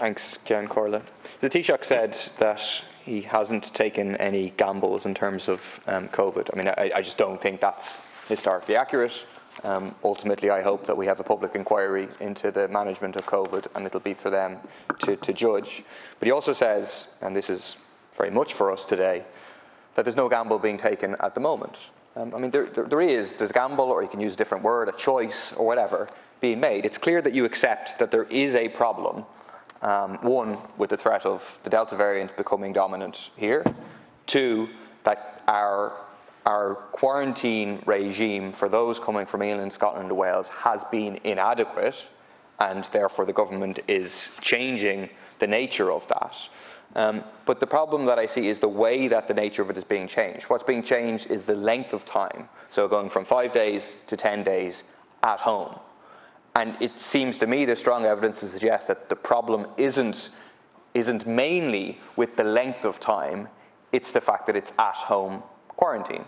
Thanks, Cian Corley. The Taoiseach said that he hasn't taken any gambles in terms of COVID. I mean, I just don't think that's historically accurate. Ultimately, I hope that we have a public inquiry into the management of COVID, and it'll be for them to judge. But he also says, and this is very much for us today, that there's no gamble being taken at the moment. I mean, there's a gamble, or you can use a different word, a choice, or whatever, being made. It's clear that you accept that there is a problem, one, with the threat of the Delta variant becoming dominant here, two, that our quarantine regime for those coming from England, Scotland and Wales has been inadequate, and therefore the government is changing the nature of that. But the problem that I see is the way that the nature of it is being changed. What's being changed is the length of time. So going from 5 days to 10 days at home. And it seems to me there's strong evidence to suggest that the problem isn't mainly with the length of time, it's the fact that it's at home quarantine.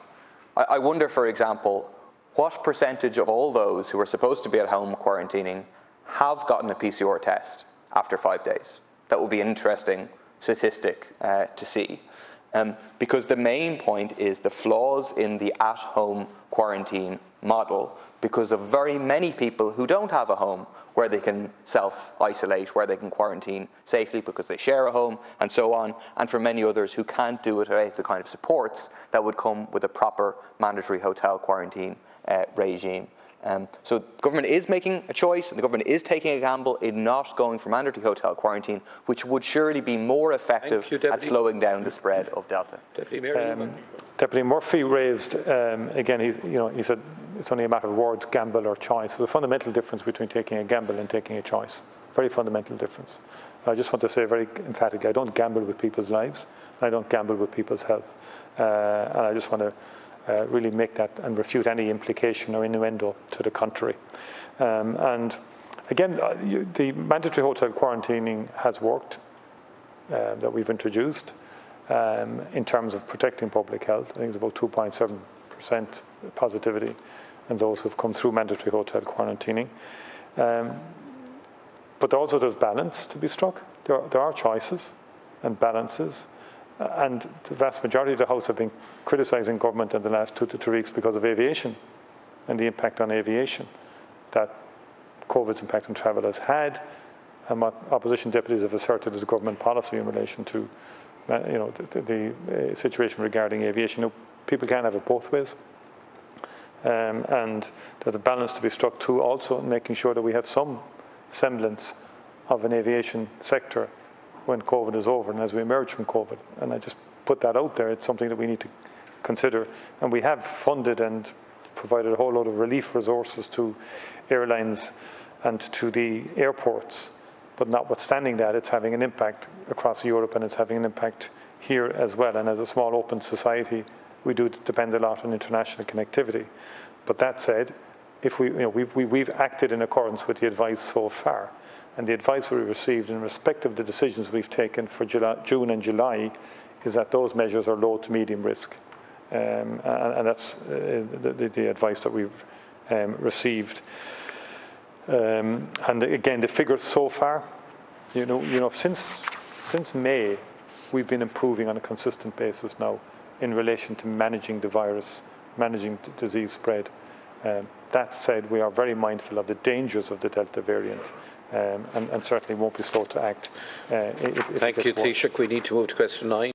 I wonder, for example, what percentage of all those who are supposed to be at home quarantining have gotten a PCR test after 5 days? That would be an interesting statistic to see. Because the main point is the flaws in the at-home quarantine model, because of very many people who don't have a home where they can self-isolate, where they can quarantine safely because they share a home and so on, and for many others who can't do it without the kind of supports that would come with a proper mandatory hotel quarantine regime. So the government is making a choice, and the government is taking a gamble in not going for mandatory hotel quarantine, which would surely be more effective at slowing down the spread of Delta. Deputy Murphy raised, again, he said it's only a matter of words, gamble or choice. There's a fundamental difference between taking a gamble and taking a choice. Very fundamental difference. I just want to say very emphatically, I don't gamble with people's lives, and I don't gamble with people's health. And I just want to really make that and refute any implication or innuendo to the contrary. And again, the mandatory hotel quarantining has worked, that we've introduced in terms of protecting public health. I think it's about 2.7% positivity in those who've come through mandatory hotel quarantining. But also there's balance to be struck. There are choices and balances. And the vast majority of the House have been criticising government in the last 2 to 3 weeks because of aviation and the impact on aviation that COVID's impact on travel has had, and what opposition deputies have asserted as government policy in relation to the situation regarding aviation. People can't have it both ways. And there's a balance to be struck too, also in making sure that we have some semblance of an aviation sector when COVID is over and as we emerge from COVID. And I just put that out there. It's something that we need to consider. And we have funded and provided a whole lot of relief resources to airlines and to the airports. But notwithstanding that, it's having an impact across Europe, and it's having an impact here as well. And as a small open society, we do depend a lot on international connectivity. But that said, if we've acted in accordance with the advice so far. And the advice we received in respect of the decisions we've taken for June and July is that those measures are low to medium risk. And that's the advice that we've received. And again, the figures so far, since May, we've been improving on a consistent basis now in relation to managing the virus, managing the disease spread. That said, we are very mindful of the dangers of the Delta variant. And certainly won't be slow to act. Thank you, Taoiseach. We need to move to question 9.